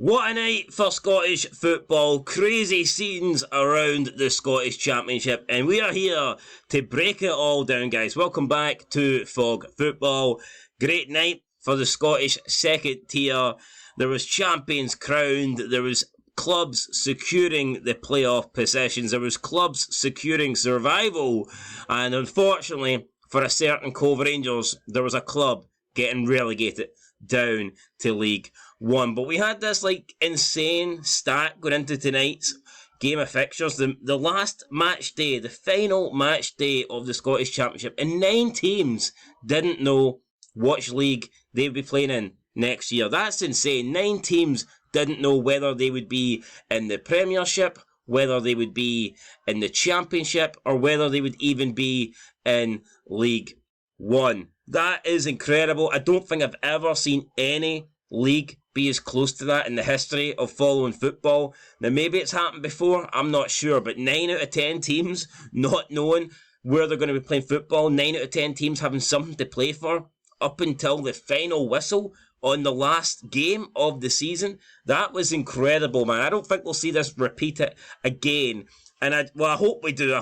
What a night for Scottish football. Crazy scenes around the Scottish Championship, and we are here to break it all down, guys. Welcome back to Fog Football. Great night for the Scottish second tier. There was champions crowned. There was clubs securing the playoff possessions. There was clubs securing survival. And unfortunately, for a certain Cove Rangers, there was a club getting relegated down to League One. But we had this insane stat going into tonight's game of fixtures. The last match day, the final match day of the Scottish Championship, and 9 teams didn't know which league they'd be playing in next year. That's insane. 9 teams didn't know whether they would be in the Premiership, whether they would be in the Championship, or whether they would even be in League One. That is incredible. I don't think I've ever seen any league be as close to that in the history of following football. Now, maybe it's happened before, I'm not sure, but 9 out of 10 teams not knowing where they're going to be playing football, 9 out of 10 teams having something to play for up until the final whistle on the last game of the season. That was incredible, man. I don't think we'll see this repeat it again. And I hope we do,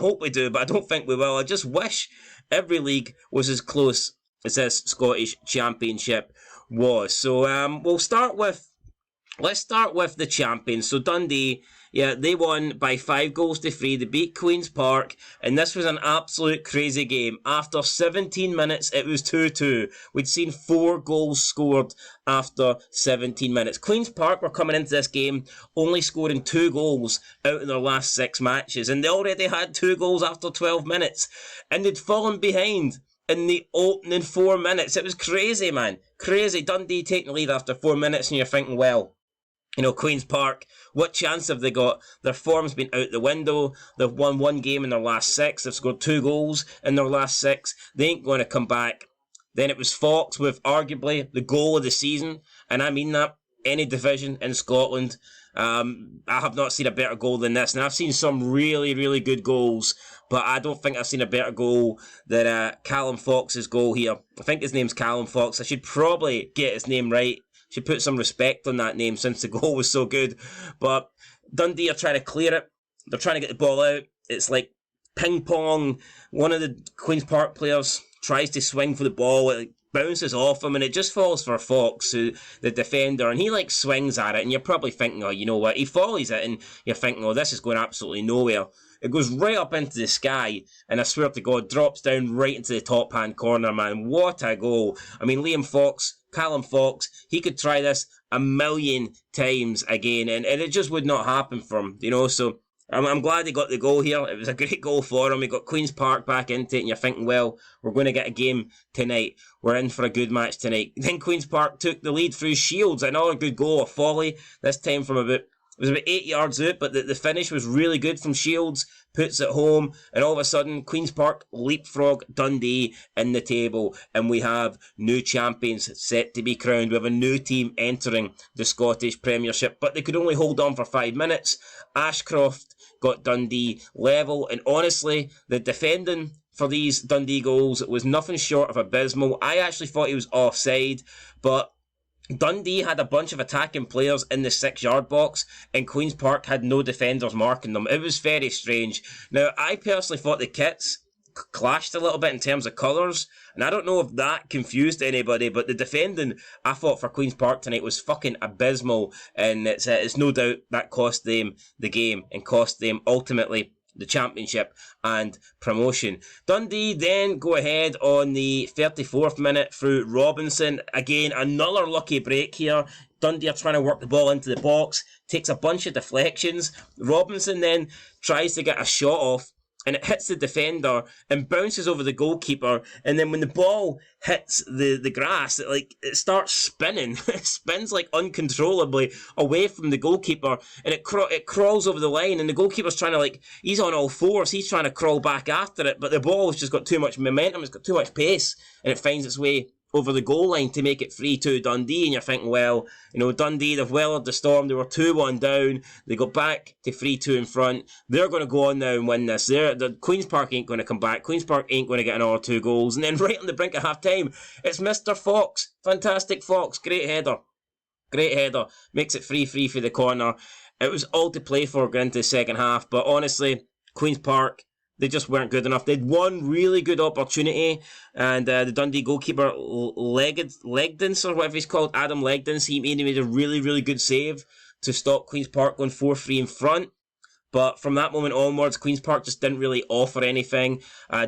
but I don't think we will. I just wish every league was as close as this Scottish Championship was. So let's start with the champions. So Dundee, they won by 5-3. They beat Queen's Park, and this was an absolute crazy game. After 17 minutes, it was 2-2. We'd seen 4 goals scored after 17 minutes. Queen's Park were coming into this game only scoring 2 goals out in their last 6 matches, and they already had 2 goals after 12 minutes, and they'd fallen behind in the opening 4 minutes. It was crazy, man. Crazy. Dundee taking the lead after 4 minutes, and you're thinking, well, Queen's Park, what chance have they got? Their form's been out the window. They've won 1 game in their last 6. They've scored 2 goals in their last 6. They ain't going to come back. Then it was Fox with arguably the goal of the season. And I mean that. Any division in Scotland. I have not seen a better goal than this. And I've seen some really, really good goals, but I don't think I've seen a better goal than Callum Fox's goal here. I think his name's Callum Fox. I should probably get his name right. Should put some respect on that name since the goal was so good. But Dundee are trying to clear it. They're trying to get the ball out. It's like ping pong. One of the Queen's Park players tries to swing for the ball. It bounces off him and it just falls for Fox, the defender, and he swings at it, and you're probably thinking, oh, you know what, he volleys it, and you're thinking, oh, this is going absolutely nowhere. It goes right up into the sky, and I swear to God, drops down right into the top hand corner, man. What a goal. I mean, Callum Fox, he could try this a million times again, and it just would not happen for him, so I'm glad he got the goal here. It was a great goal for him. He got Queen's Park back into it, and you're thinking, well, we're going to get a game tonight. We're in for a good match tonight. Then Queen's Park took the lead through Shields. Another good goal, a volley, this time from it was about 8 yards out, but the finish was really good from Shields. Puts it home, and all of a sudden, Queen's Park leapfrog Dundee in the table, and we have new champions set to be crowned. We have a new team entering the Scottish Premiership, but they could only hold on for 5 minutes. Ashcroft got Dundee level, and honestly, the defending for these Dundee goals was nothing short of abysmal. I actually thought he was offside, but Dundee had a bunch of attacking players in the 6-yard box, and Queen's Park had no defenders marking them. It was very strange. Now, I personally thought the kits clashed a little bit in terms of colours, and I don't know if that confused anybody, but the defending, I thought, for Queen's Park tonight was fucking abysmal, and it's no doubt that cost them the game, and cost them, ultimately, the championship and promotion. Dundee then go ahead on the 34th minute through Robinson. Again, another lucky break here. Dundee are trying to work the ball into the box, takes a bunch of deflections. Robinson then tries to get a shot off, and it hits the defender and bounces over the goalkeeper, and then when the ball hits the grass, it starts spinning. It spins uncontrollably away from the goalkeeper, and it crawls over the line, and the goalkeeper's trying to he's on all fours, he's trying to crawl back after it, but the ball's just got too much momentum, it's got too much pace, and it finds its way over the goal line to make it 3-2 Dundee, and you're thinking, well, Dundee, they've weathered the storm. They were 2-1 down. They go back to 3-2 in front. They're going to go on now and win this. The Queen's Park ain't going to come back. Queen's Park ain't going to get another 2 goals. And then right on the brink of half-time, it's Mr. Fox. Fantastic Fox. Great header. Great header, makes it 3-3 for the corner. It was all to play for going into the second half, but honestly, Queen's Park, they just weren't good enough. They had one really good opportunity, and the Dundee goalkeeper, Legdens, or whatever he's called, Adam Legdens, he made a really, really good save to stop Queen's Park going 4-3 in front. But from that moment onwards, Queen's Park just didn't really offer anything.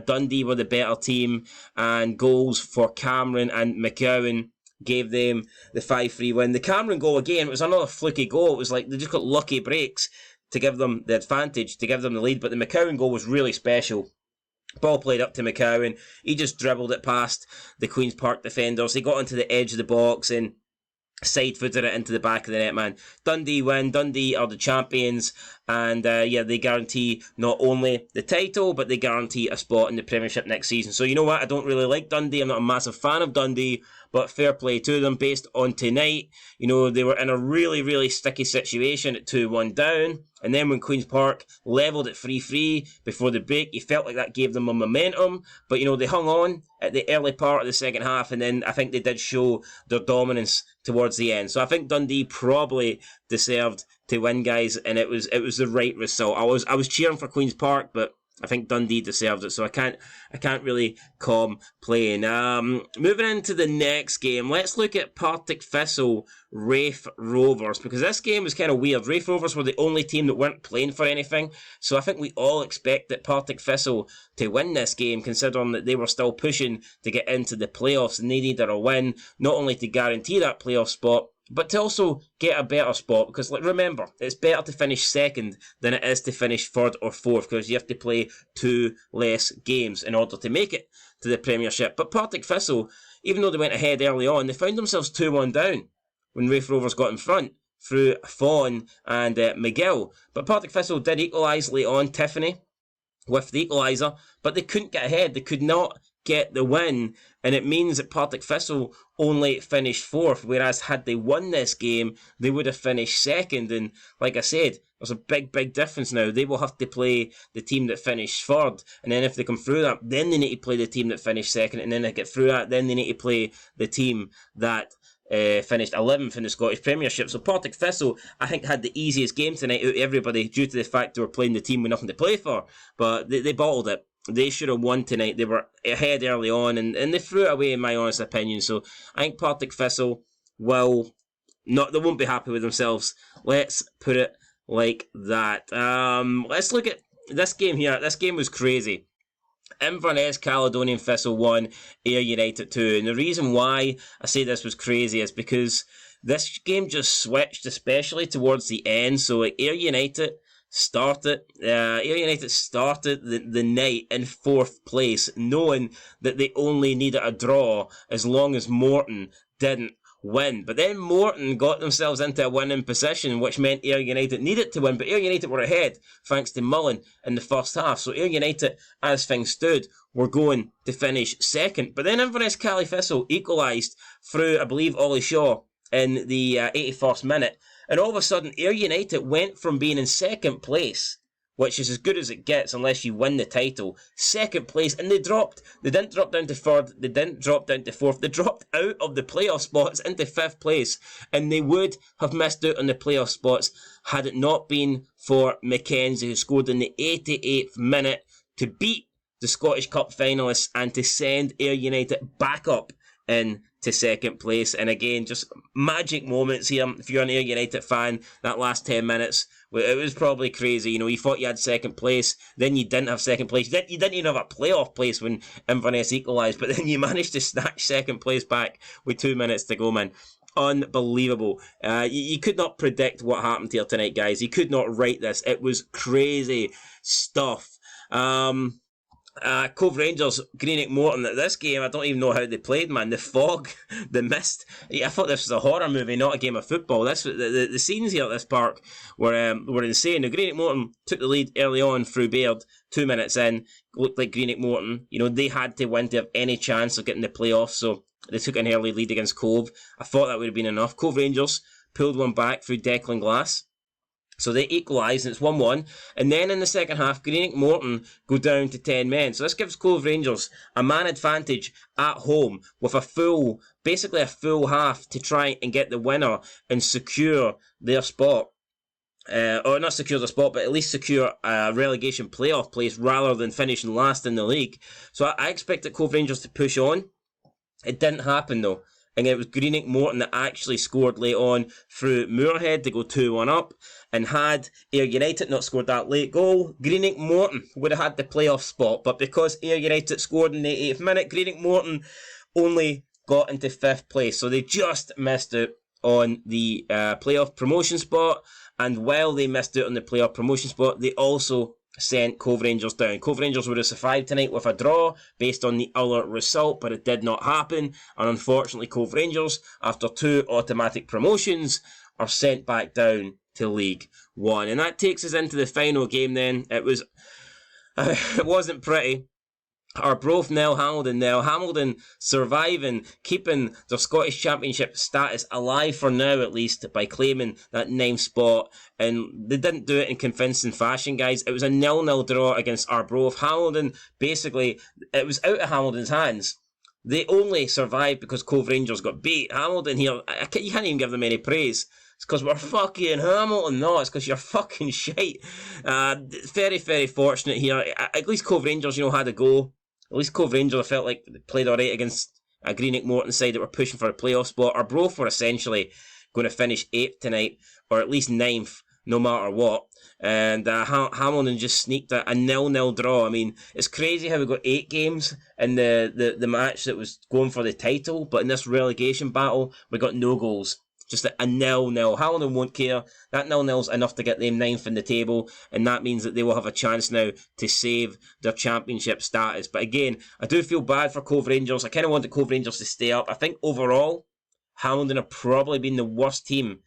Dundee were the better team, and goals for Cameron and McGowan gave them the 5-3 win. The Cameron goal, again, was another fluky goal. It was like they just got lucky breaks to give them the advantage, to give them the lead. But the McGowan goal was really special. Ball played up to McGowan. He just dribbled it past the Queen's Park defenders. He got onto the edge of the box and side-footed it into the back of the net, man. Dundee win. Dundee are the champions, and they guarantee not only the title, but they guarantee a spot in the Premiership next season. So you know what, I don't really like Dundee. I'm not a massive fan of Dundee, but fair play to them based on tonight. You know, they were in a really, really sticky situation at 2-1 down, and then when Queen's Park levelled at 3-3 before the break, you felt like that gave them a momentum, but you know, they hung on at the early part of the second half, and then I think they did show their dominance towards the end. So I think Dundee probably deserved to win, guys, and it was the right result. I was cheering for Queen's Park, but I think Dundee deserved it, so I can't really complain. Moving into the next game, let's look at Partick Thistle, Raith Rovers, because this game was kind of weird. Raith Rovers were the only team that weren't playing for anything, so I think we all expected Partick Thistle to win this game, considering that they were still pushing to get into the playoffs, and they needed a win, not only to guarantee that playoff spot, but to also get a better spot, because remember, it's better to finish second than it is to finish third or fourth, because you have to play 2 less games in order to make it to the Premiership. But Partick Thistle, even though they went ahead early on, they found themselves 2-1 down when Raith Rovers got in front through Fawn and McGill. But Partick Thistle did equalise late on, Tiffany, with the equaliser, but they couldn't get ahead. They could not get the win, and it means that Partick Thistle only finished 4th, whereas had they won this game, they would have finished 2nd, and like I said, there's a big, big difference now. They will have to play the team that finished 3rd, and then if they come through that, then they need to play the team that finished 2nd, and then they get through that, then they need to play the team that finished 11th in the Scottish Premiership. So Partick Thistle, I think, had the easiest game tonight out of everybody due to the fact they were playing the team with nothing to play for, but they bottled it. They should have won tonight. They were ahead early on, and they threw it away, in my honest opinion. So I think Partick Thistle they won't be happy with themselves. Let's put it like that. Let's look at this game here. This game was crazy. Inverness Caledonian Thistle 1, Ayr United 2. And the reason why I say this was crazy is because this game just switched, especially towards the end. So Ayr United started the night in 4th place, knowing that they only needed a draw as long as Morton didn't win. But then Morton got themselves into a winning position, which meant Ayr United needed to win. But Ayr United were ahead thanks to Mullen in the first half. So Ayr United, as things stood, were going to finish 2nd. But then Inverness Cali Thistle equalised through, I believe, Ollie Shaw in the 81st minute. And all of a sudden, Ayr United went from being in 2nd place, which is as good as it gets unless you win the title, 2nd place, and they dropped. They didn't drop down to 3rd, they didn't drop down to 4th, they dropped out of the playoff spots into 5th place, and they would have missed out on the playoff spots had it not been for Mackenzie, who scored in the 88th minute to beat the Scottish Cup finalists and to send Ayr United back up into 2nd place. And again, just magic moments here. If you're an Ayr United fan, that last 10 minutes, it was probably crazy. You know, you thought you had 2nd place, then you didn't have 2nd place. You didn't even have a playoff place when Inverness equalised, but then you managed to snatch 2nd place back with 2 minutes to go, man. Unbelievable. You could not predict what happened here tonight, guys. You could not write this. It was crazy stuff. Cove Rangers, Greenock Morton. This game, I don't even know how they played, man. The fog, the mist. I thought this was a horror movie, not a game of football. The scenes here at this park were insane. Now, Greenock Morton took the lead early on through Baird. 2 minutes in, looked like Greenock Morton. You know, they had to win to have any chance of getting the playoffs, so they took an early lead against Cove. I thought that would have been enough. Cove Rangers pulled one back through Declan Glass. So they equalise and it's 1-1. And then in the second half, Greenock Morton go down to 10 men. So this gives Cove Rangers a man advantage at home with a full basically a full half to try and get the winner and secure their spot. Or not secure the spot, but at least secure a relegation playoff place rather than finishing last in the league. So I expected Cove Rangers to push on. It didn't happen though. And it was Greenock Morton that actually scored late on through Moorhead to go 2-1 up. And had Ayr United not scored that late goal, Greenock Morton would have had the playoff spot. But because Ayr United scored in the 80th minute, Greenock Morton only got into 5th place. So they just missed out on the playoff promotion spot. And while they missed out on the playoff promotion spot, they also sent Cove Rangers down. Cove Rangers would have survived tonight with a draw based on the other result, but it did not happen. And unfortunately, Cove Rangers, after 2 automatic promotions, are sent back down to League One. And that takes us into the final game then. It wasn't pretty. Arbroath 0, Hamilton 0. Hamilton surviving, keeping their Scottish Championship status alive for now at least by claiming that 9th spot. And they didn't do it in convincing fashion, guys. It was a 0-0 draw against Arbroath. Hamilton, basically, it was out of Hamilton's hands. They only survived because Cove Rangers got beat. Hamilton here, you can't even give them any praise. It's because we're fucking Hamilton. No, it's because you're fucking shite. Very, very fortunate here. At least Cove Rangers, had a go. At least Cove Rangers, I felt like they played alright against a Greenock Morton side that were pushing for a playoff spot. Arbroath were essentially going to finish 8th tonight, or at least 9th, no matter what. And Hamilton just sneaked a 0-0 draw. I mean, it's crazy how we got 8 games in the match that was going for the title, but in this relegation battle, we got no goals. Just a 0-0. Hamilton won't care. That 0-0's enough to get them 9th in the table, and that means that they will have a chance now to save their championship status. But again, I do feel bad for Cove Rangers. I kind of want the Cove Rangers to stay up. I think overall, Hamilton have probably been the worst team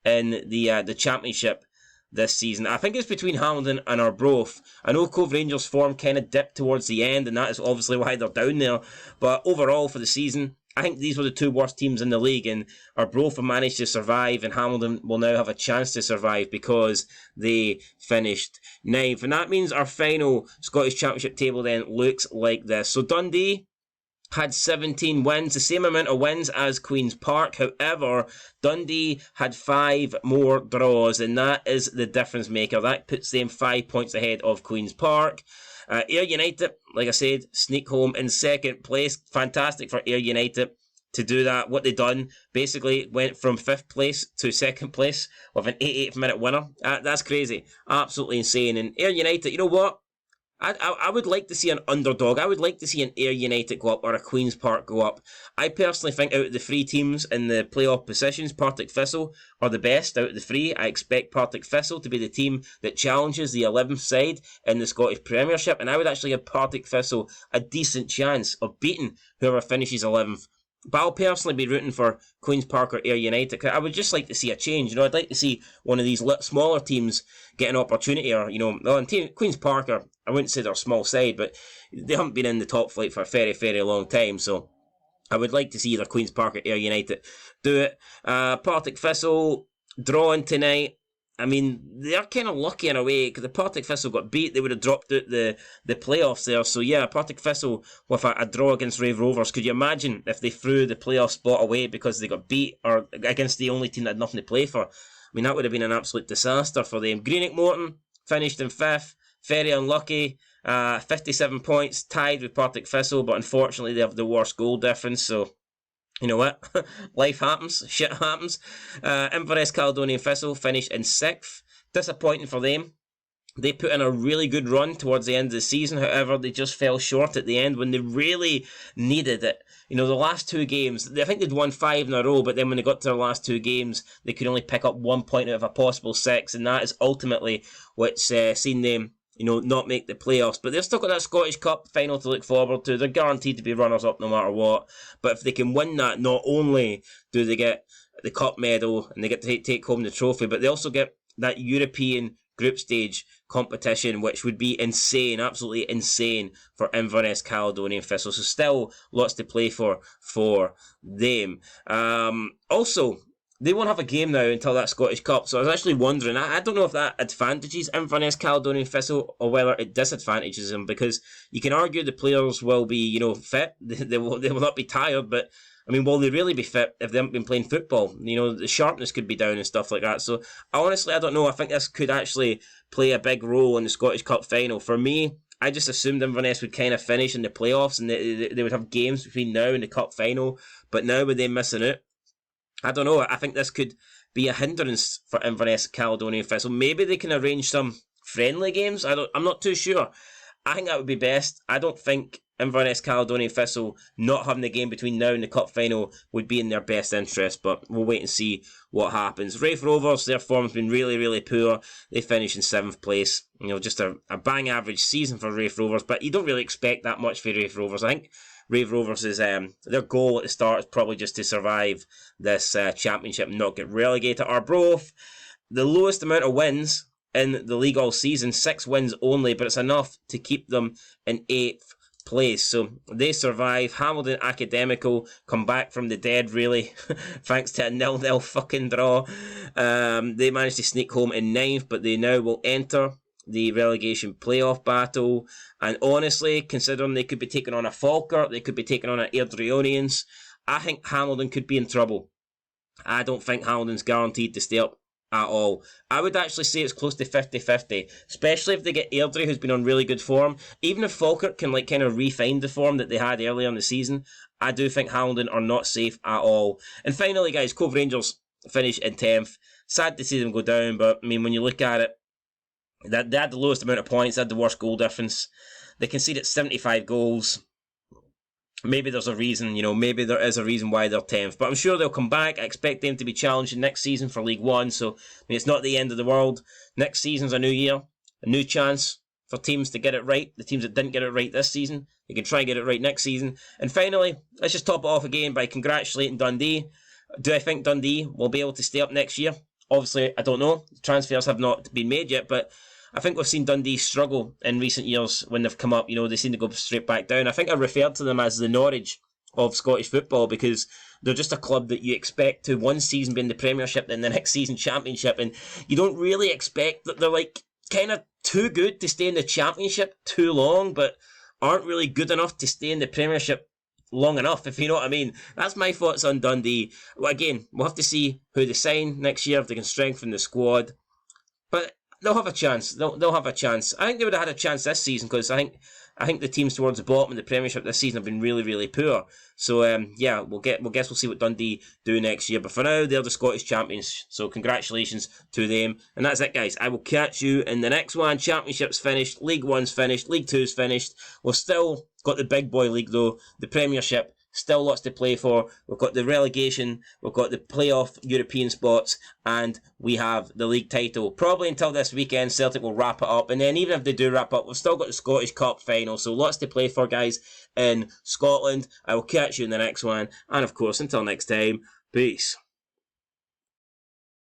in the championship this season. I think it's between Hamilton and Arbroath. I know Cove Rangers' form kind of dipped towards the end, and that is obviously why they're down there. But overall for the season, I think these were the 2 worst teams in the league, and Arbroath have managed to survive, and Hamilton will now have a chance to survive because they finished 9th. And that means our final Scottish Championship table then looks like this. So Dundee had 17 wins, the same amount of wins as Queen's Park. However, Dundee had 5 more draws, and that is the difference maker. That puts them 5 points ahead of Queen's Park. Ayr United, like I said, sneak home in 2nd place. Fantastic for Ayr United to do that. What they done, basically went from 5th place to 2nd place with an 88th minute winner. That's crazy. Absolutely insane. And Ayr United, you know what? I would like to see an underdog. I would like to see an Ayr United go up or a Queen's Park go up. I personally think out of the 3 teams in the playoff positions, Partick Thistle are the best out of the 3. I expect Partick Thistle to be the team that challenges the 11th side in the Scottish Premiership, and I would actually give Partick Thistle a decent chance of beating whoever finishes 11th. But I'll personally be rooting for Queen's Park or Ayr United. I would just like to see a change. I'd like to see one of these smaller teams get an opportunity. Or, Queen's Park, I wouldn't say they're a small side, but they haven't been in the top flight for a very, very long time. So I would like to see either Queen's Park or Ayr United do it. Partick Thistle drawing tonight. I mean, they're kind of lucky in a way, because the Partick Thistle got beat, they would have dropped out the playoffs there. So yeah, Partick Thistle with a draw against Rovers. Could you imagine if they threw the playoff spot away because they got beat, or against the only team that had nothing to play for? I mean, that would have been an absolute disaster for them. Greenock Morton finished in 5th, very unlucky. 57 points, tied with Partick Thistle, but unfortunately they have the worst goal difference, so you know what? Life happens. Shit happens. Inverness Caledonian Thistle finished in 6th. Disappointing for them. They put in a really good run towards the end of the season. However, they just fell short at the end when they really needed it. The last 2 games, I think they'd won 5 in a row, but then when they got to their last 2 games, they could only pick up 1 point out of a possible 6, and that is ultimately what's seen them not make the playoffs. But they've still got that Scottish Cup final to look forward to. They're guaranteed to be runners-up no matter what. But if they can win that, not only do they get the cup medal and they get to take home the trophy, but they also get that European group stage competition, which would be insane, absolutely insane for Inverness Caledonian Thistle. So still lots to play for them. Also, they won't have a game now until that Scottish Cup. So I was actually wondering, I don't know if that advantages Inverness, Caledonian Thistle, or whether it disadvantages them, because you can argue the players will be, fit. They will not be tired, but I mean, will they really be fit if they haven't been playing football? The sharpness could be down and stuff like that. So honestly, I don't know. I think this could actually play a big role in the Scottish Cup final. For me, I just assumed Inverness would kind of finish in the playoffs and they would have games between now and the cup final. But now with them missing out, I don't know. I think this could be a hindrance for Inverness, Caledonian Thistle. Maybe they can arrange some friendly games. I'm not too sure. I think that would be best. I don't think Inverness, Caledonian Thistle not having the game between now and the cup final would be in their best interest, but we'll wait and see what happens. Raith Rovers, their form's been really, really poor. They finished in 7th place. Just a bang average season for Raith Rovers, but you don't really expect that much for Raith Rovers. I think Raith Rovers is their goal at the start is probably just to survive this championship and not get relegated. Arbroath, the lowest amount of wins in the league all season, 6 wins only, but it's enough to keep them in 8th place. So they survive. Hamilton Academical come back from the dead, really, thanks to a 0-0 fucking draw. They managed to sneak home in 9th, but they now will enter the relegation playoff battle. And honestly, considering they could be taking on a Falkirk, they could be taking on an Airdrieonians, I think Hamilton could be in trouble. I don't think Hamilton's guaranteed to stay up at all. I would actually say it's close to 50-50, especially if they get Airdrie, who's been on really good form. Even if Falkirk can kind of refine the form that they had earlier in the season, I do think Hamilton are not safe at all. And finally, guys, Cove Rangers finish in 10th. Sad to see them go down, but I mean, when you look at it, they had the lowest amount of points, they had the worst goal difference. They conceded 75 goals. Maybe there's a reason, maybe there is a reason why they're 10th. But I'm sure they'll come back. I expect them to be challenging next season for League One. So, it's not the end of the world. Next season's a new year, a new chance for teams to get it right. The teams that didn't get it right this season, they can try and get it right next season. And finally, let's just top it off again by congratulating Dundee. Do I think Dundee will be able to stay up next year? Obviously, I don't know. Transfers have not been made yet, but I think we've seen Dundee struggle in recent years when they've come up. They seem to go straight back down. I think I referred to them as the Norwich of Scottish football because they're just a club that you expect to one season be in the Premiership and the next season Championship, and you don't really expect that they're kind of too good to stay in the Championship too long, but aren't really good enough to stay in the Premiership long enough, if you know what I mean. That's my thoughts on Dundee. Well, again, we'll have to see who they sign next year, if they can strengthen the squad. But they'll have a chance. They'll have a chance. I think they would have had a chance this season because I think the teams towards the bottom of the Premiership this season have been really, really poor. So we'll guess we'll see what Dundee do next year. But for now, they're the Scottish champions. So congratulations to them. And that's it, guys. I will catch you in the next one. Championship's finished. League One's finished. League Two's finished. We've still got the big boy league though. The Premiership. Still lots to play for. We've got the relegation, we've got the playoff European spots, and we have the league title. Probably until this weekend, Celtic will wrap it up. And then even if they do wrap up, we've still got the Scottish Cup final. So lots to play for, guys, in Scotland. I will catch you in the next one. And of course, until next time, peace.